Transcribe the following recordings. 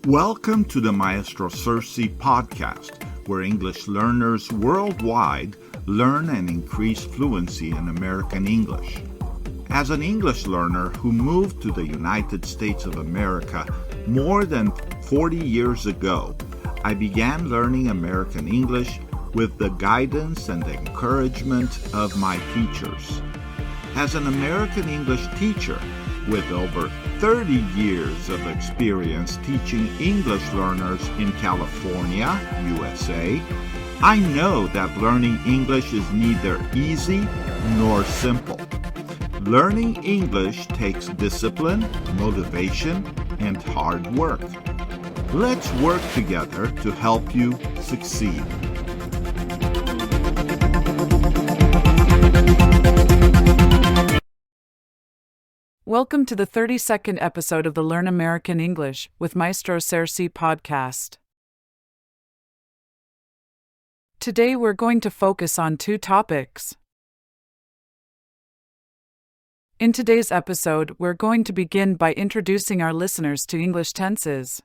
Welcome to the Maestro Sersea podcast, where English learners worldwide learn and increase fluency in American English. As an English learner who moved to the United States of America more than 40 years ago, I began learning American English with the guidance and encouragement of my teachers. As an American English teacher, with over 30 years of experience teaching English learners in California, USA, I know that learning English is neither easy nor simple. Learning English takes discipline, motivation, and hard work. Let's work together to help you succeed. Welcome to the 32nd episode of the Learn American English with Maestro Sersea podcast. Today we're going to focus on two topics. In today's episode, we're going to begin by introducing our listeners to English tenses.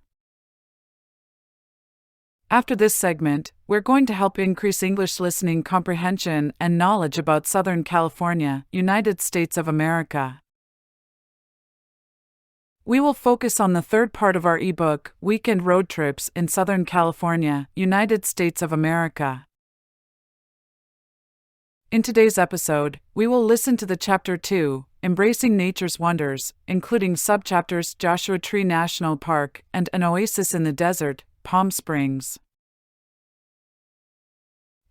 After this segment, we're going to help increase English listening comprehension and knowledge about Southern California, United States of America. We will focus on the third part of our ebook, Weekend Road Trips in Southern California, United States of America. In today's episode, we will listen to the Chapter 2, Embracing Nature's Wonders, including subchapters Joshua Tree National Park and An Oasis in the Desert, Palm Springs.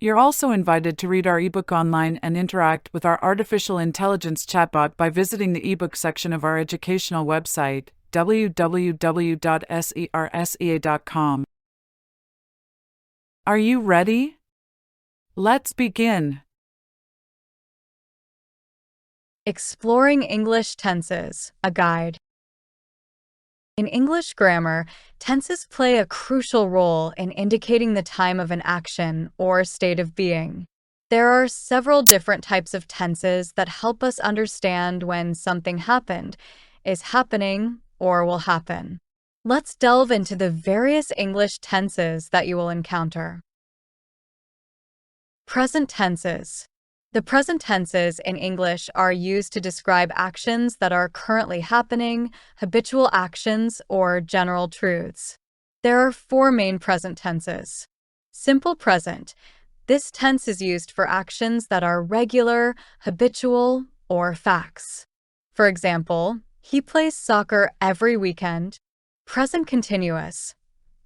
You're also invited to read our ebook online and interact with our artificial intelligence chatbot by visiting the ebook section of our educational website, www.sersea.com. Are you ready? Let's begin. Exploring English Tenses, a Guide. In English grammar, tenses play a crucial role in indicating the time of an action or state of being. There are several different types of tenses that help us understand when something happened, is happening, or will happen. Let's delve into the various English tenses that you will encounter. Present tenses. The present tenses in English are used to describe actions that are currently happening, habitual actions, or general truths. There are four main present tenses. Simple present. This tense is used for actions that are regular, habitual, or facts. For example, he plays soccer every weekend. Present continuous.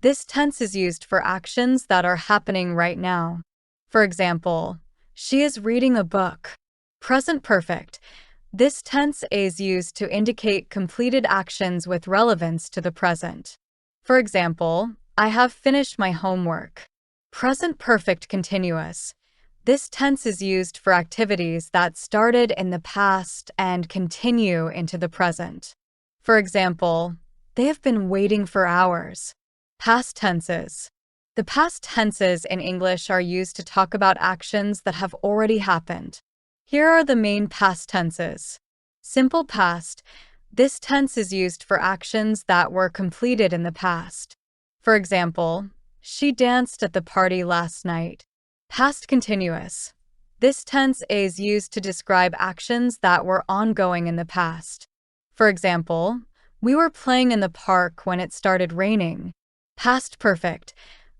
This tense is used for actions that are happening right now. For example, she is reading a book. Present perfect. This tense is used to indicate completed actions with relevance to the present. For example, I have finished my homework. Present perfect continuous. This tense is used for activities that started in the past and continue into the present. For example, they have been waiting for hours. Past tenses. The past tenses in English are used to talk about actions that have already happened. Here are the main past tenses. Simple past. This tense is used for actions that were completed in the past. For example, she danced at the party last night. Past continuous. This tense is used to describe actions that were ongoing in the past. For example, we were playing in the park when it started raining. Past perfect.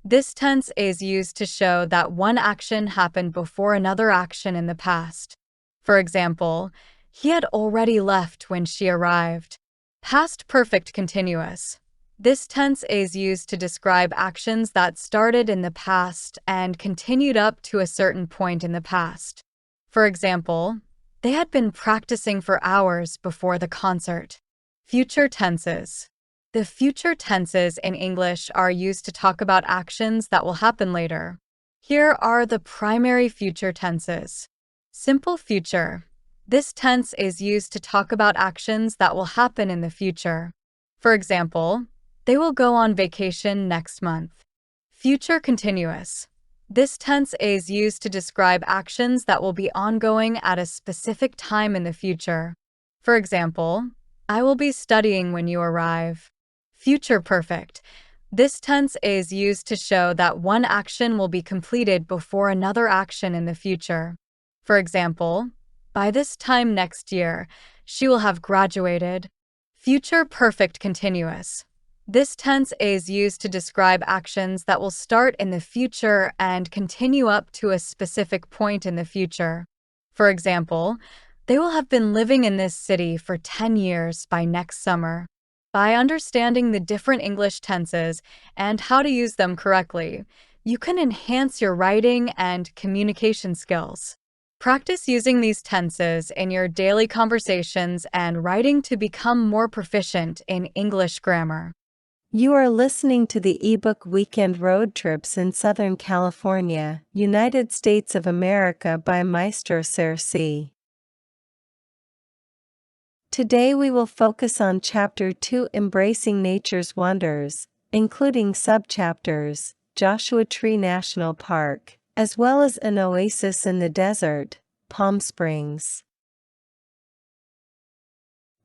This tense is used to show that one action happened before another action in the past. For example, he had already left when she arrived. Past perfect continuous. This tense is used to describe actions that started in the past and continued up to a certain point in the past. For example, they had been practicing for hours before the concert. Future tenses. The future tenses in English are used to talk about actions that will happen later. Here are the primary future tenses. Simple future. This tense is used to talk about actions that will happen in the future. For example, they will go on vacation next month. Future continuous. This tense is used to describe actions that will be ongoing at a specific time in the future. For example, I will be studying when you arrive. Future perfect. This tense is used to show that one action will be completed before another action in the future. For example, by this time next year, she will have graduated. Future perfect continuous. This tense is used to describe actions that will start in the future and continue up to a specific point in the future. For example, they will have been living in this city for 10 years by next summer. By understanding the different English tenses and how to use them correctly, you can enhance your writing and communication skills. Practice using these tenses in your daily conversations and writing to become more proficient in English grammar. You are listening to the ebook Weekend Road Trips in Southern California, United States of America by Maestro Sersea. Today we will focus on Chapter 2, Embracing Nature's Wonders, including subchapters, Joshua Tree National Park, as well as an oasis in the desert, Palm Springs.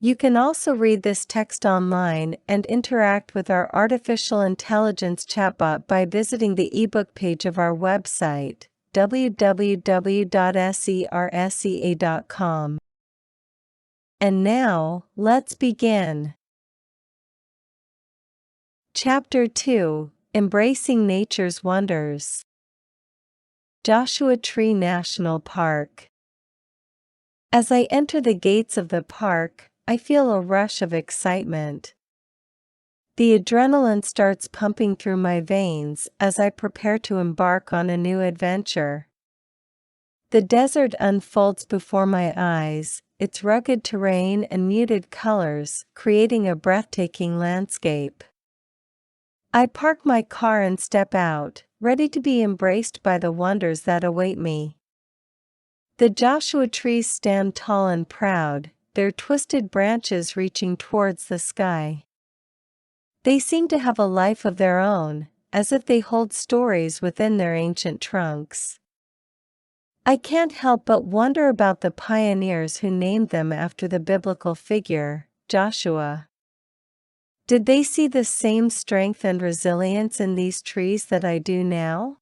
You can also read this text online and interact with our artificial intelligence chatbot by visiting the ebook page of our website, www.sersea.com. And now, let's begin. Chapter 2, Embracing Nature's Wonders. Joshua Tree National Park. As I enter the gates of the park, I feel a rush of excitement. The adrenaline starts pumping through my veins as I prepare to embark on a new adventure. The desert unfolds before my eyes, its rugged terrain and muted colors creating a breathtaking landscape. I park my car and step out, ready to be embraced by the wonders that await me. The Joshua trees stand tall and proud, their twisted branches reaching towards the sky. They seem to have a life of their own, as if they hold stories within their ancient trunks. I can't help but wonder about the pioneers who named them after the biblical figure, Joshua. Did they see the same strength and resilience in these trees that I do now?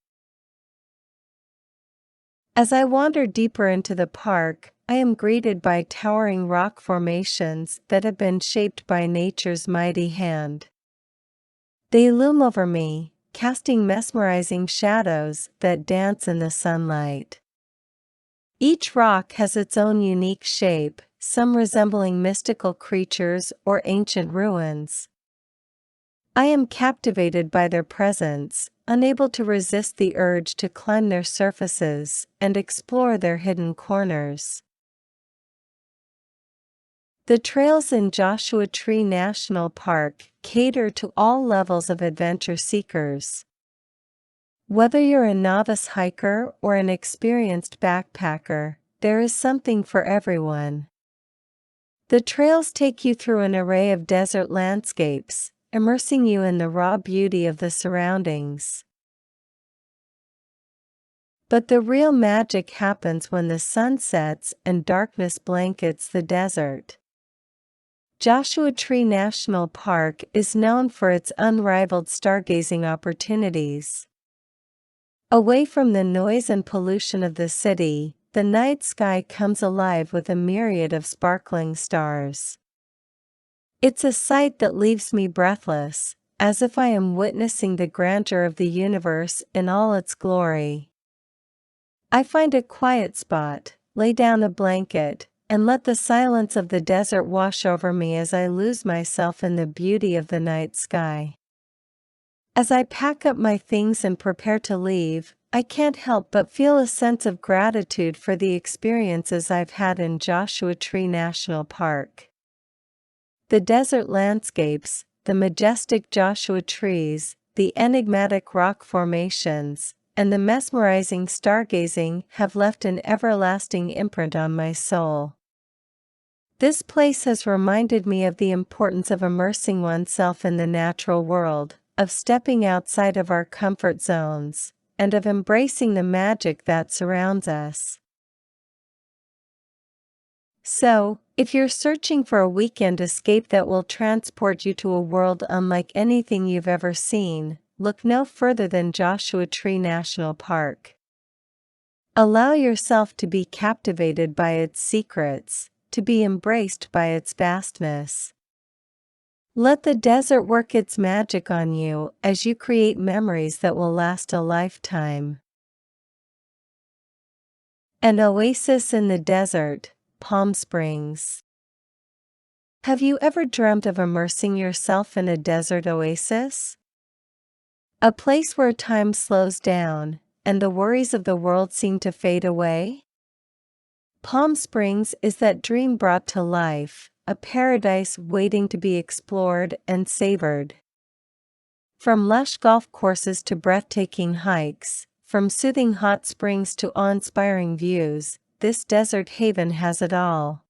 As I wander deeper into the park, I am greeted by towering rock formations that have been shaped by nature's mighty hand. They loom over me, casting mesmerizing shadows that dance in the sunlight. Each rock has its own unique shape, some resembling mystical creatures or ancient ruins. I am captivated by their presence, unable to resist the urge to climb their surfaces and explore their hidden corners. The trails in Joshua Tree National Park cater to all levels of adventure seekers. Whether you're a novice hiker or an experienced backpacker, there is something for everyone. The trails take you through an array of desert landscapes, immersing you in the raw beauty of the surroundings. But the real magic happens when the sun sets and darkness blankets the desert. Joshua Tree National Park is known for its unrivaled stargazing opportunities. Away from the noise and pollution of the city, the night sky comes alive with a myriad of sparkling stars. It's a sight that leaves me breathless, as if I am witnessing the grandeur of the universe in all its glory. I find a quiet spot, lay down a blanket, and let the silence of the desert wash over me as I lose myself in the beauty of the night sky. As I pack up my things and prepare to leave, I can't help but feel a sense of gratitude for the experiences I've had in Joshua Tree National Park. The desert landscapes, the majestic Joshua trees, the enigmatic rock formations, and the mesmerizing stargazing have left an everlasting imprint on my soul. This place has reminded me of the importance of immersing oneself in the natural world, of stepping outside of our comfort zones, and of embracing the magic that surrounds us. So, If you're searching for a weekend escape that will transport you to a world unlike anything you've ever seen, look no further than Joshua Tree National Park. Allow yourself to be captivated by its secrets, to be embraced by its vastness. Let the desert work its magic on you as you create memories that will last a lifetime. An oasis in the desert, Palm Springs. Have you ever dreamt of immersing yourself in a desert oasis? A place where time slows down, and the worries of the world seem to fade away? Palm Springs is that dream brought to life, a paradise waiting to be explored and savored. From lush golf courses to breathtaking hikes, from soothing hot springs to awe-inspiring views, this desert haven has it all.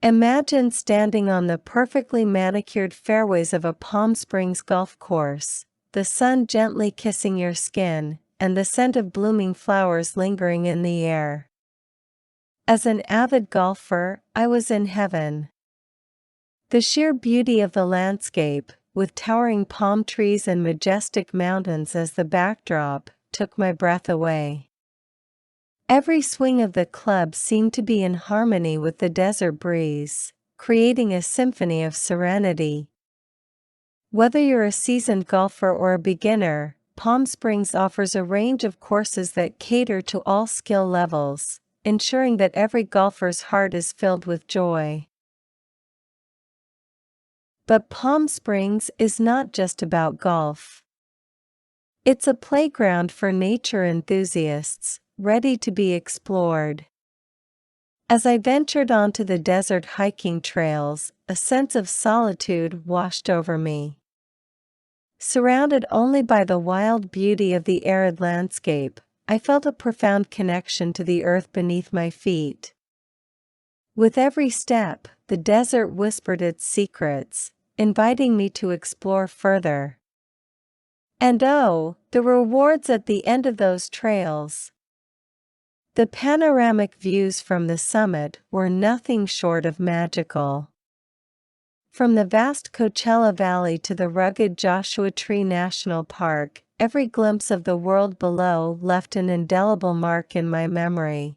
Imagine standing on the perfectly manicured fairways of a Palm Springs golf course, the sun gently kissing your skin, and the scent of blooming flowers lingering in the air. As an avid golfer, I was in heaven. The sheer beauty of the landscape, with towering palm trees and majestic mountains as the backdrop, took my breath away. Every swing of the club seemed to be in harmony with the desert breeze, creating a symphony of serenity. Whether you're a seasoned golfer or a beginner, Palm Springs offers a range of courses that cater to all skill levels, ensuring that every golfer's heart is filled with joy. But Palm Springs is not just about golf. It's a playground for nature enthusiasts, ready to be explored. As I ventured onto the desert hiking trails, a sense of solitude washed over me. Surrounded only by the wild beauty of the arid landscape, I felt a profound connection to the earth beneath my feet. With every step, the desert whispered its secrets, inviting me to explore further. And oh, the rewards at the end of those trails! The panoramic views from the summit were nothing short of magical. From the vast Coachella Valley to the rugged Joshua Tree National Park, every glimpse of the world below left an indelible mark in my memory.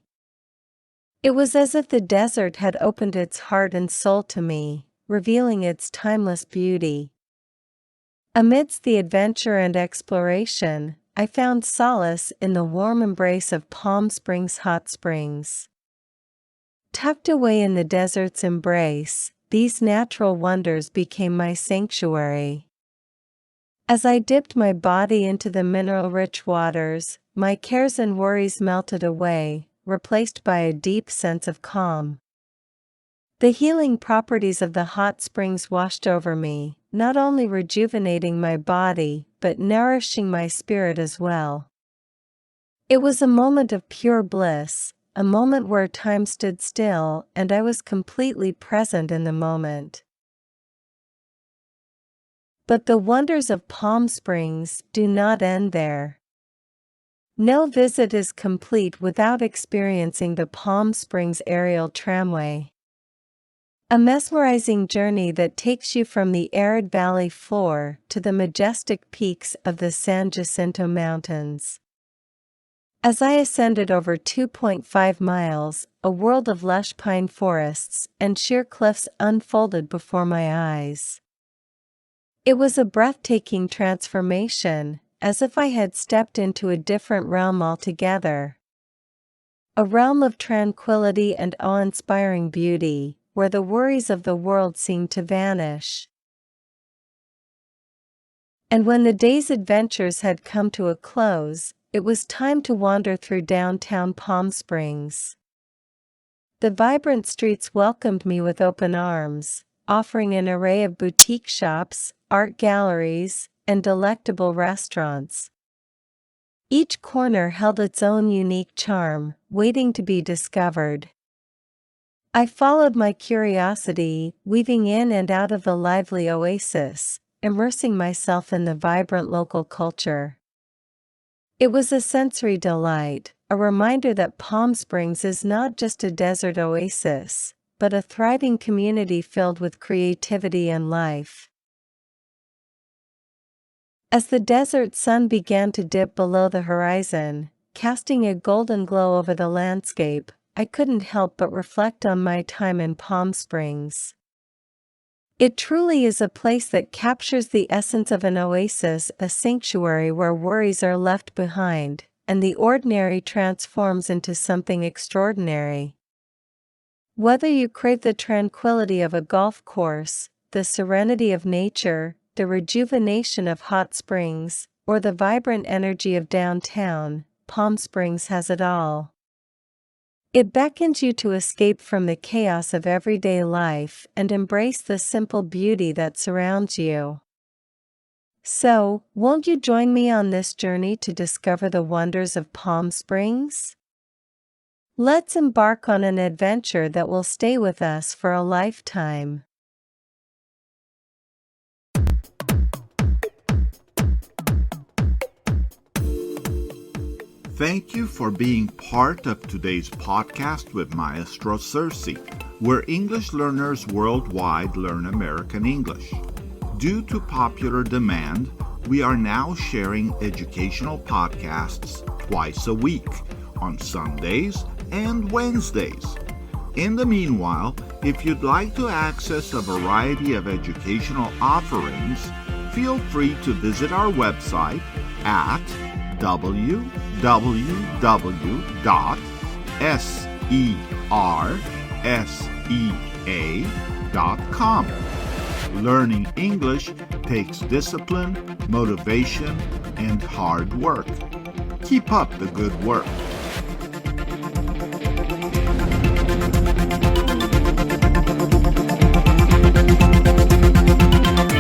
It was as if the desert had opened its heart and soul to me, revealing its timeless beauty. Amidst the adventure and exploration, I found solace in the warm embrace of Palm Springs hot springs. Tucked away in the desert's embrace, these natural wonders became my sanctuary. As I dipped my body into the mineral-rich waters, my cares and worries melted away, replaced by a deep sense of calm. The healing properties of the hot springs washed over me, not only rejuvenating my body, but nourishing my spirit as well. It was a moment of pure bliss, a moment where time stood still and I was completely present in the moment. But the wonders of Palm Springs do not end there. No visit is complete without experiencing the Palm Springs aerial tramway. A mesmerizing journey that takes you from the arid valley floor to the majestic peaks of the San Jacinto Mountains. As I ascended over 2.5 miles, a world of lush pine forests and sheer cliffs unfolded before my eyes. It was a breathtaking transformation, as if I had stepped into a different realm altogether. A realm of tranquility and awe-inspiring beauty, where the worries of the world seemed to vanish. And when the day's adventures had come to a close, it was time to wander through downtown Palm Springs. The vibrant streets welcomed me with open arms, offering an array of boutique shops, art galleries, and delectable restaurants. Each corner held its own unique charm, waiting to be discovered. I followed my curiosity, weaving in and out of the lively oasis, immersing myself in the vibrant local culture. It was a sensory delight, a reminder that Palm Springs is not just a desert oasis, but a thriving community filled with creativity and life. As the desert sun began to dip below the horizon, casting a golden glow over the landscape, I couldn't help but reflect on my time in Palm Springs. It truly is a place that captures the essence of an oasis, a sanctuary where worries are left behind, and the ordinary transforms into something extraordinary. Whether you crave the tranquility of a golf course, the serenity of nature, the rejuvenation of hot springs, or the vibrant energy of downtown, Palm Springs has it all. It beckons you to escape from the chaos of everyday life and embrace the simple beauty that surrounds you. So, won't you join me on this journey to discover the wonders of Palm Springs? Let's embark on an adventure that will stay with us for a lifetime. Thank you for being part of today's podcast with Maestro Sersea, where English learners worldwide learn American English. Due to popular demand, we are now sharing educational podcasts twice a week, on Sundays and Wednesdays. In the meanwhile, if you'd like to access a variety of educational offerings, feel free to visit our website at www.sersea.com. Learning English takes discipline, motivation, and hard work. Keep up the good work.